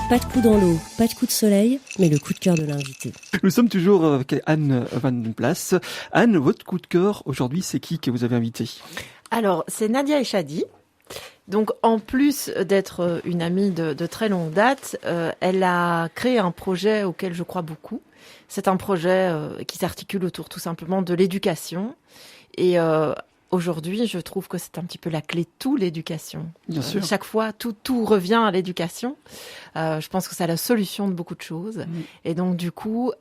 Pas de coup dans l'eau, pas de coup de soleil, mais le coup de cœur de l'invité. Nous sommes toujours avec Anne Van Den Plas. Anne, votre coup de cœur aujourd'hui, c'est qui que vous avez invité ? Alors, c'est Nadia Echadi. Donc, en plus d'être une amie de très longue date, elle a créé un projet auquel je crois beaucoup. C'est un projet qui s'articule autour tout simplement de l'éducation. Et aujourd'hui, je trouve que c'est un petit peu la clé de tout, l'éducation. Bien sûr. Chaque fois, tout revient à l'éducation. Je pense que c'est la solution de beaucoup de choses. Et donc, du coup,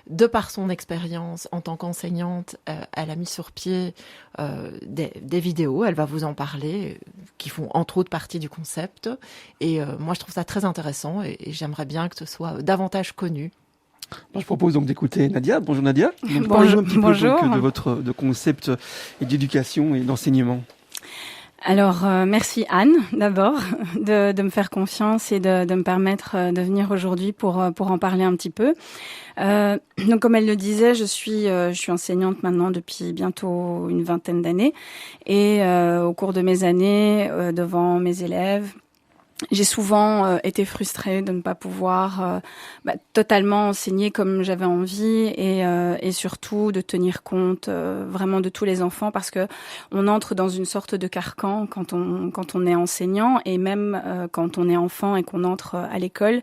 de par son expérience en tant qu'enseignante, elle a mis sur pied des vidéos. Elle va vous en parler, qui font entre autres partie du concept. Et moi, je trouve ça très intéressant et j'aimerais bien que ce soit davantage connu. Je propose donc d'écouter Nadia. Bonjour Nadia. Donc, Bonjour. un petit peu donc, de votre concept et d'éducation et d'enseignement. Alors, merci Anne, d'abord, de me faire confiance et de me permettre de venir aujourd'hui pour en parler un petit peu. Donc, comme elle le disait, je suis enseignante maintenant depuis bientôt une vingtaine d'années. Et au cours de mes années, devant mes élèves, j'ai souvent été frustrée de ne pas pouvoir totalement enseigner comme j'avais envie et surtout de tenir compte vraiment de tous les enfants parce que on entre dans une sorte de carcan quand on est enseignant et même quand on est enfant et qu'on entre à l'école.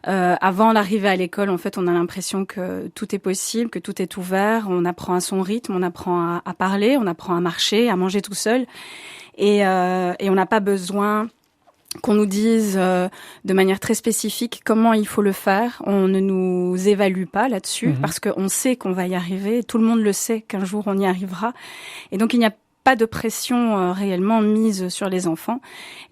Avant l'arrivée à l'école, en fait, on a l'impression que tout est possible, que tout est ouvert. On apprend à son rythme, on apprend à parler, on apprend à marcher, à manger tout seul et on n'a pas besoin qu'on nous dise de manière très spécifique comment il faut le faire. On ne nous évalue pas là-dessus parce qu'on sait qu'on va y arriver. Tout le monde le sait qu'un jour on y arrivera. Et donc il n'y a pas de pression réellement mise sur les enfants.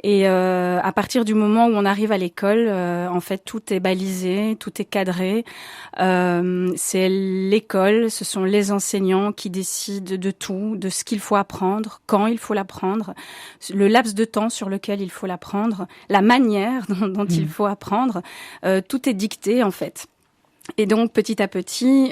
Et à partir du moment où on arrive à l'école, en fait, tout est balisé, tout est cadré. C'est l'école, ce sont les enseignants qui décident de tout, de ce qu'il faut apprendre, quand il faut l'apprendre, le laps de temps sur lequel il faut l'apprendre, la manière dont il faut apprendre. Tout est dicté, en fait. Et donc, petit à petit,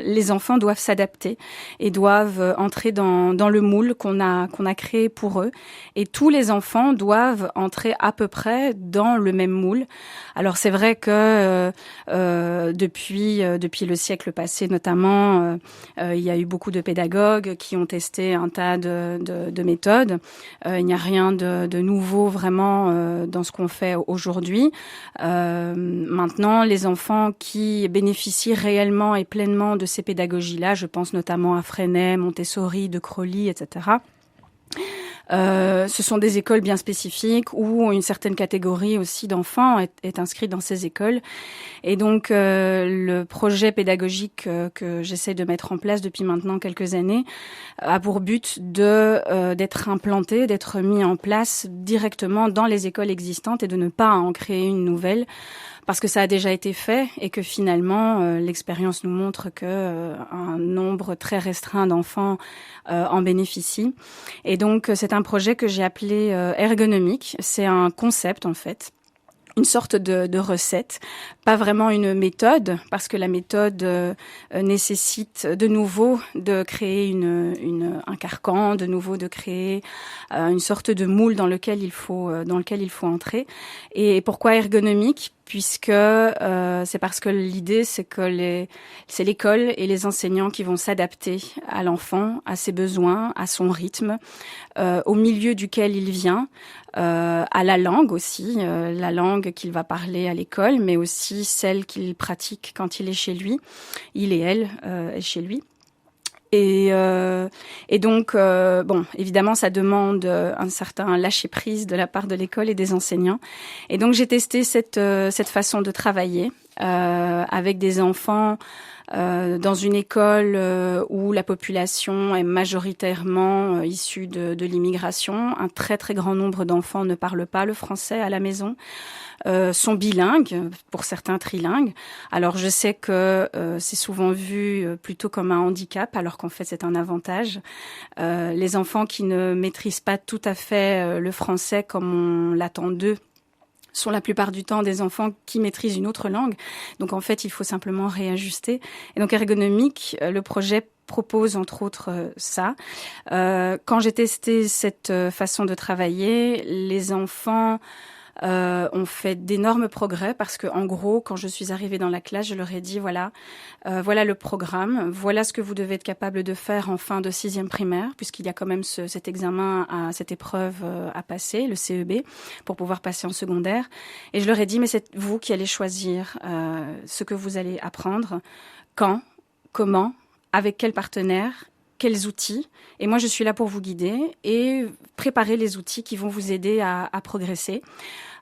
les enfants doivent s'adapter et doivent entrer dans le moule qu'on a créé pour eux. Et tous les enfants doivent entrer à peu près dans le même moule. Alors, c'est vrai que depuis le siècle passé, notamment, il y a eu beaucoup de pédagogues qui ont testé un tas de méthodes. Il n'y a rien de nouveau vraiment dans ce qu'on fait aujourd'hui. Maintenant, les enfants qui bénéficient réellement et pleinement de ces pédagogies-là, je pense notamment à Freinet, Montessori, De Crowley, etc. Ce sont des écoles bien spécifiques où une certaine catégorie aussi d'enfants est inscrite dans ces écoles. Et donc, le projet pédagogique que j'essaie de mettre en place depuis maintenant quelques années a pour but d'être implanté, d'être mis en place directement dans les écoles existantes et de ne pas en créer une nouvelle. Parce que ça a déjà été fait et que finalement, l'expérience nous montre que un nombre très restreint d'enfants en bénéficient. Et donc, c'est un projet que j'ai appelé ergonomique. C'est un concept, en fait. Une sorte de recette, pas vraiment une méthode, parce que la méthode nécessite de nouveau de créer un carcan, de nouveau de créer une sorte de moule dans lequel il faut entrer. Et pourquoi ergonomique ? Puisque c'est parce que l'idée c'est que c'est l'école et les enseignants qui vont s'adapter à l'enfant, à ses besoins, à son rythme, au milieu duquel il vient, à la langue aussi, la langue qu'il va parler à l'école, mais aussi celle qu'il pratique quand il est chez lui, il et elle est chez lui. Et donc, évidemment, ça demande un certain lâcher-prise de la part de l'école et des enseignants. Et donc, j'ai testé cette façon de travailler avec des enfants dans une école où la population est majoritairement issue de l'immigration. Un très, très grand nombre d'enfants ne parlent pas le français à la maison. Sont bilingues, pour certains trilingues. Alors je sais que c'est souvent vu plutôt comme un handicap, alors qu'en fait c'est un avantage. Les enfants qui ne maîtrisent pas tout à fait le français comme on l'attend d'eux sont la plupart du temps des enfants qui maîtrisent une autre langue. Donc en fait, il faut simplement réajuster. Et donc ergonomique, le projet propose entre autres ça. Quand j'ai testé cette façon de travailler, les enfants On fait d'énormes progrès parce que, en gros, quand je suis arrivée dans la classe, je leur ai dit voilà le programme, voilà ce que vous devez être capable de faire en fin de 6e primaire, puisqu'il y a quand même cet examen, cette épreuve à passer, le CEB, pour pouvoir passer en secondaire. Et je leur ai dit mais c'est vous qui allez choisir ce que vous allez apprendre, quand, comment, avec quel partenaire, quels outils. Et moi, je suis là pour vous guider et préparer les outils qui vont vous aider à progresser.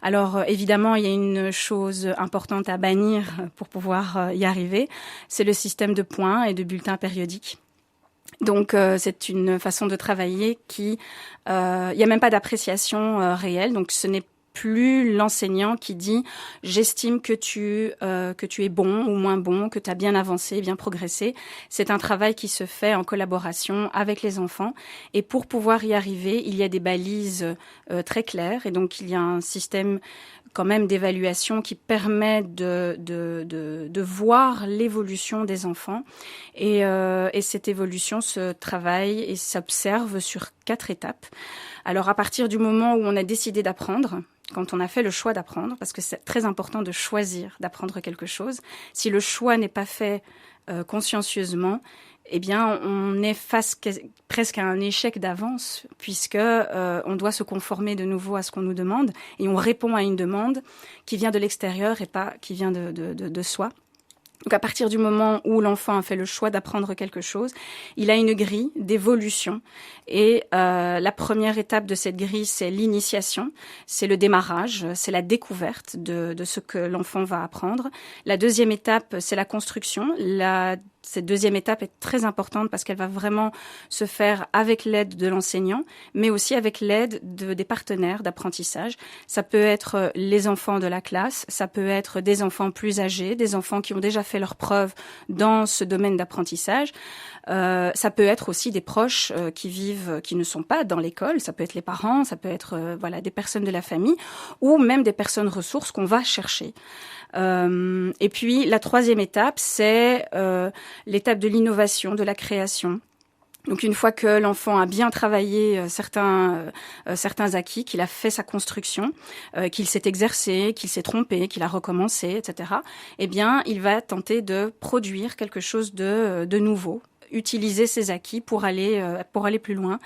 Alors, évidemment, il y a une chose importante à bannir pour pouvoir y arriver, c'est le système de points et de bulletins périodiques. Donc, c'est une façon de travailler qui... il n'y a même pas d'appréciation réelle, donc ce n'est plus l'enseignant qui dit « j'estime que tu es bon ou moins bon, que tu as bien avancé, bien progressé ». C'est un travail qui se fait en collaboration avec les enfants. Et pour pouvoir y arriver, il y a des balises très claires. Et donc, il y a un système quand même d'évaluation qui permet de voir l'évolution des enfants. Et cette évolution se travaille et s'observe sur 4 étapes. Alors, à partir du moment où on a décidé d'apprendre, quand on a fait le choix d'apprendre, parce que c'est très important de choisir d'apprendre quelque chose. Si le choix n'est pas fait consciencieusement, eh bien, on est face presque à un échec d'avance, puisque on doit se conformer de nouveau à ce qu'on nous demande, et on répond à une demande qui vient de l'extérieur et pas qui vient de soi. Donc à partir du moment où l'enfant a fait le choix d'apprendre quelque chose, il a une grille d'évolution. Et la première étape de cette grille, c'est l'initiation, c'est le démarrage, c'est la découverte de ce que l'enfant va apprendre. La deuxième étape, c'est la construction. Cette deuxième étape est très importante parce qu'elle va vraiment se faire avec l'aide de l'enseignant, mais aussi avec l'aide des partenaires d'apprentissage. Ça peut être les enfants de la classe, ça peut être des enfants plus âgés, des enfants qui ont déjà fait leurs preuves dans ce domaine d'apprentissage. Ça peut être aussi des proches qui ne sont pas dans l'école. Ça peut être les parents, ça peut être des personnes de la famille ou même des personnes ressources qu'on va chercher. Et puis la troisième étape, c'est l'étape de l'innovation, de la création. Donc une fois que l'enfant a bien travaillé certains acquis, qu'il a fait sa construction, qu'il s'est exercé, qu'il s'est trompé, qu'il a recommencé, etc., eh bien il va tenter de produire quelque chose de nouveau, utiliser ses acquis pour aller plus loin.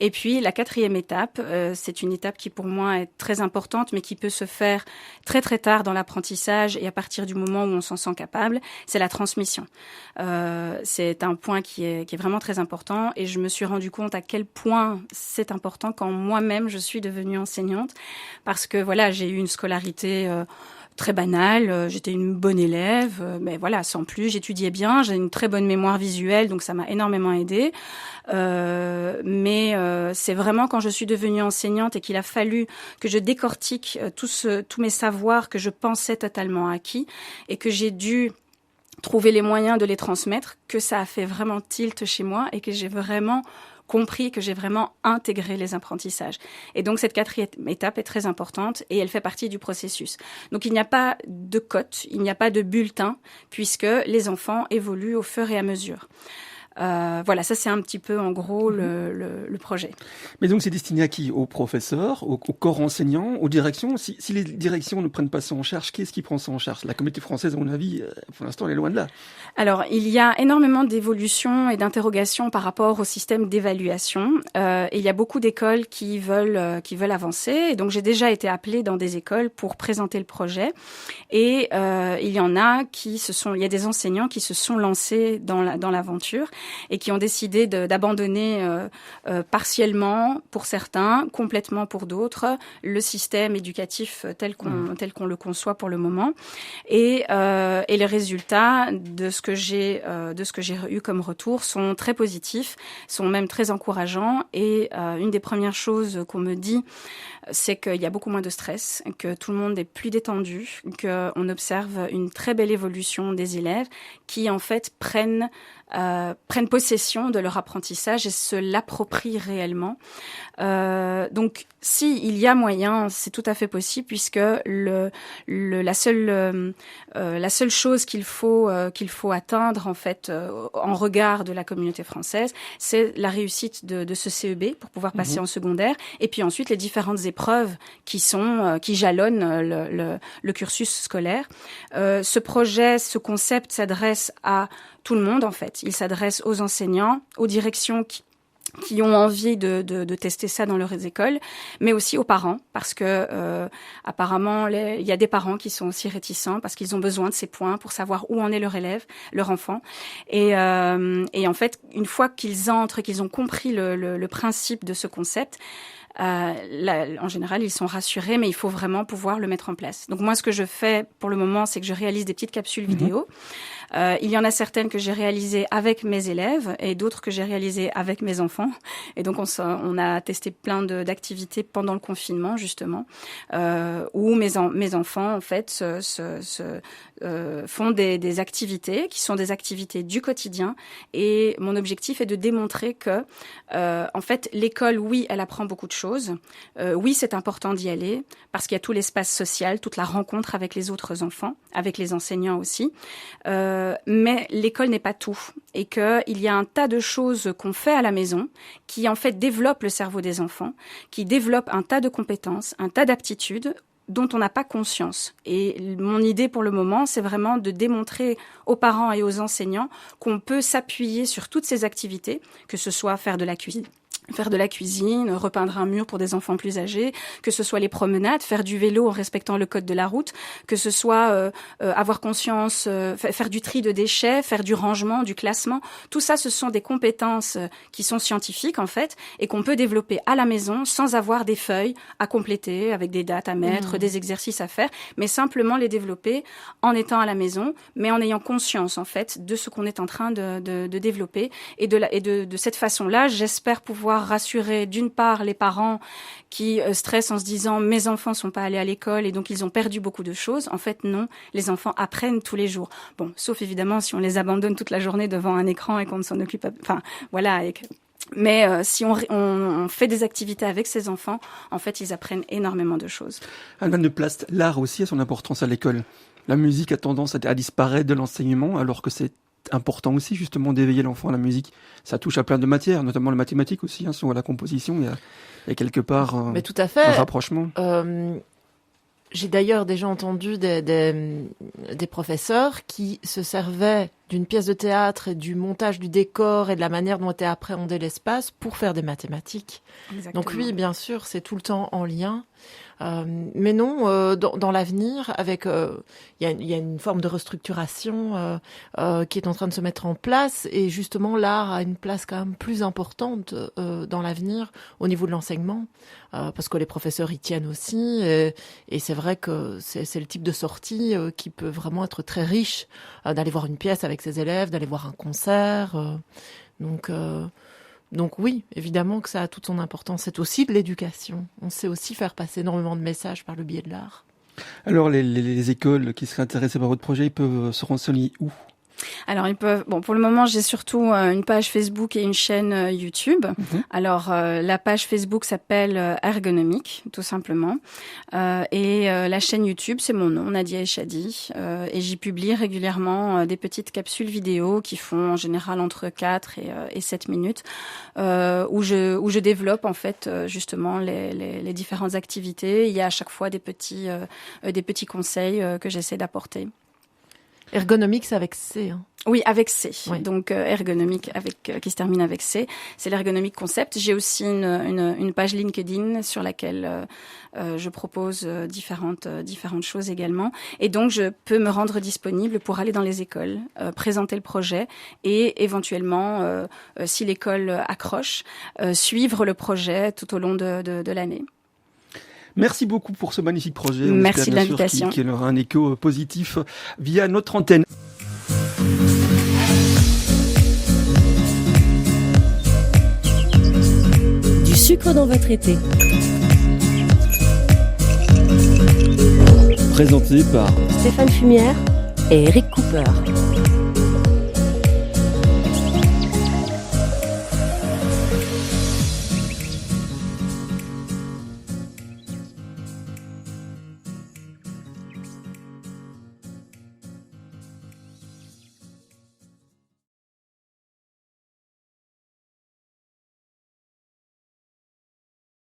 Et puis la quatrième étape, c'est une étape qui pour moi est très importante, mais qui peut se faire très très tard dans l'apprentissage et à partir du moment où on s'en sent capable, c'est la transmission. C'est un point qui est vraiment très important et je me suis rendu compte à quel point c'est important quand moi-même je suis devenue enseignante, parce que voilà, j'ai eu une scolarité très banale, j'étais une bonne élève, mais voilà, sans plus, j'étudiais bien, j'ai une très bonne mémoire visuelle, donc ça m'a énormément aidée. Mais c'est vraiment quand je suis devenue enseignante et qu'il a fallu que je décortique tous mes savoirs que je pensais totalement acquis et que j'ai dû trouver les moyens de les transmettre, que ça a fait vraiment tilt chez moi et que j'ai vraiment compris, que j'ai vraiment intégré les apprentissages. Et donc cette quatrième étape est très importante et elle fait partie du processus. Donc il n'y a pas de cote, il n'y a pas de bulletin, puisque les enfants évoluent au fur et à mesure. Voilà, ça c'est un petit peu en gros le projet. Mais donc c'est destiné à qui? Aux professeurs, au corps enseignant, aux directions? Si les directions ne prennent pas ça en charge, qui est-ce qui prend ça en charge? La Communauté française, à mon avis, pour l'instant, elle est loin de là. Alors, il y a énormément d'évolutions et d'interrogations par rapport au système d'évaluation. Et il y a beaucoup d'écoles qui veulent avancer. Et donc, j'ai déjà été appelée dans des écoles pour présenter le projet. Et il y en a il y a des enseignants qui se sont lancés dans l'aventure et qui ont décidé d'abandonner partiellement pour certains, complètement pour d'autres, le système éducatif tel qu'on le conçoit pour le moment. Et les résultats de ce que j'ai eu comme retour sont très positifs, sont même très encourageants. Et une des premières choses qu'on me dit, c'est qu'il y a beaucoup moins de stress, que tout le monde est plus détendu, qu'on observe une très belle évolution des élèves qui en fait prennent prennent possession de leur apprentissage et se l'approprient réellement. Donc, si il y a moyen, c'est tout à fait possible, puisque la seule chose qu'il faut atteindre en fait en regard de la communauté française, c'est la réussite de ce CEB pour pouvoir passer en secondaire, et puis ensuite les différentes épreuves qui jalonnent le cursus scolaire. Ce projet, ce concept s'adresse à tout le monde en fait. Il s'adresse aux enseignants, aux directions qui ont envie de tester ça dans leurs écoles, mais aussi aux parents, parce que apparemment il y a des parents qui sont aussi réticents parce qu'ils ont besoin de ces points pour savoir où en est leur enfant. Et en fait, une fois qu'ils entrent, qu'ils ont compris le principe de ce concept, en général, ils sont rassurés, mais il faut vraiment pouvoir le mettre en place. Donc moi, ce que je fais pour le moment, c'est que je réalise des petites capsules vidéo. Il y en a certaines que j'ai réalisées avec mes élèves et d'autres que j'ai réalisées avec mes enfants. Et donc, on a testé plein d'activités pendant le confinement, justement, où mes enfants, en fait, font des activités qui sont des activités du quotidien. Et mon objectif est de démontrer que, en fait, l'école, oui, elle apprend beaucoup de choses. Oui, c'est important d'y aller parce qu'il y a tout l'espace social, toute la rencontre avec les autres enfants, avec les enseignants aussi. Mais l'école n'est pas tout et qu'il y a un tas de choses qu'on fait à la maison qui en fait développent le cerveau des enfants, qui développent un tas de compétences, un tas d'aptitudes dont on n'a pas conscience. Et mon idée pour le moment, c'est vraiment de démontrer aux parents et aux enseignants qu'on peut s'appuyer sur toutes ces activités, que ce soit faire de la cuisine, repeindre un mur pour des enfants plus âgés, que ce soit les promenades, faire du vélo en respectant le code de la route, que ce soit avoir conscience, faire du tri de déchets, faire du rangement, du classement. Tout ça, ce sont des compétences qui sont scientifiques en fait et qu'on peut développer à la maison sans avoir des feuilles à compléter avec des dates à mettre, des exercices à faire, mais simplement les développer en étant à la maison, mais en ayant conscience en fait de ce qu'on est en train de développer et de cette façon-là, j'espère pouvoir rassurer d'une part les parents qui stressent en se disant mes enfants sont pas allés à l'école et donc ils ont perdu beaucoup de choses. En fait non, les enfants apprennent tous les jours. Bon, sauf évidemment si on les abandonne toute la journée devant un écran et qu'on ne s'en occupe pas. Enfin voilà. Mais si on fait des activités avec ces enfants, en fait ils apprennent énormément de choses. Anne de Plast, l'art aussi a son importance à l'école. La musique a tendance à disparaître de l'enseignement alors que c'est important aussi justement d'éveiller l'enfant à la musique. Ça touche à plein de matières, notamment la mathématique aussi, hein, sur la composition, il y a quelque part mais tout à fait. un rapprochement. J'ai d'ailleurs déjà entendu des professeurs qui se servaient d'une pièce de théâtre et du montage du décor et de la manière dont était appréhendé l'espace pour faire des mathématiques. Exactement. Donc oui, bien sûr, c'est tout le temps en lien. Mais non, dans l'avenir, avec il y a une forme de restructuration qui est en train de se mettre en place, et justement l'art a une place quand même plus importante dans l'avenir au niveau de l'enseignement, parce que les professeurs y tiennent aussi, et c'est vrai que c'est le type de sortie qui peut vraiment être très riche, d'aller voir une pièce avec ses élèves, d'aller voir un concert, Donc oui, évidemment que ça a toute son importance. C'est aussi de l'éducation. On sait aussi faire passer énormément de messages par le biais de l'art. Alors les écoles qui seraient intéressées par votre projet, ils peuvent se renseigner où ? Alors ils peuvent. Bon, pour le moment, j'ai surtout une page Facebook et une chaîne YouTube. Alors la page Facebook s'appelle Ergonomique, tout simplement, et la chaîne YouTube, c'est mon nom, Nadia Echadi, et j'y publie régulièrement des petites capsules vidéo qui font en général entre 4 et 7 minutes, où je développe en fait justement les différentes activités. Il y a à chaque fois des petits conseils que j'essaie d'apporter. Ergonomique, c'est avec C. Hein. Oui, avec C. Oui. Donc ergonomique qui se termine avec C. C'est l'ergonomique concept. J'ai aussi une page LinkedIn sur laquelle je propose différentes choses également. Et donc je peux me rendre disponible pour aller dans les écoles, présenter le projet et éventuellement, si l'école accroche, suivre le projet tout au long de l'année. Merci beaucoup pour ce magnifique projet. Merci de l'invitation. Qu'il aura un écho positif via notre antenne. Du sucre dans votre été. Présenté par Stéphane Fumière et Eric Cooper.